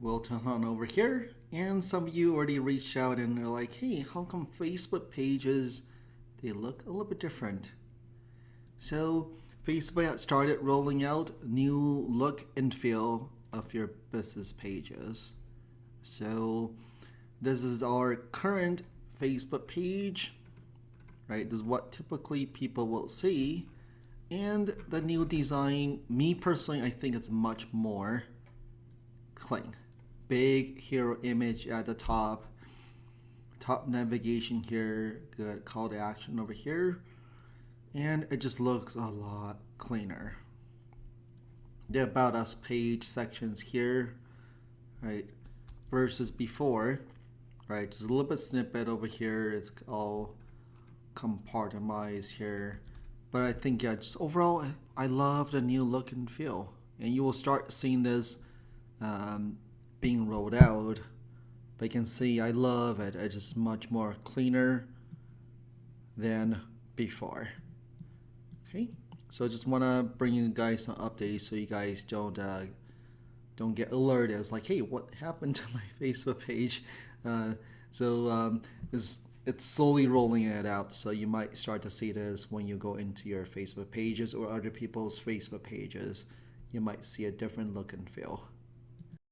will turn on over here. And some of you already reached out and they're like, hey, how come Facebook pages, they look a little bit different? So Facebook started rolling out new look and feel of your business pages. So this is our current Facebook page, right? This is what typically people will see. And the new design, me personally, I think it's much more clean. Big hero image at the top, top navigation here, good call to action over here, and it just looks a lot cleaner. The About Us page sections here, right, versus before, right, just a little bit snippet over here, it's all compartmentalized here. But I think, yeah, just overall, I love the new look and feel. And you will start seeing this being rolled out. But you can see I love it. It's just much more cleaner than before. Okay, so I just want to bring you guys some updates so you guys don't get alerted. It's like, hey, what happened to my Facebook page? So it's slowly rolling it out. So you might start to see this when you go into your Facebook pages or other people's Facebook pages. You might see a different look and feel.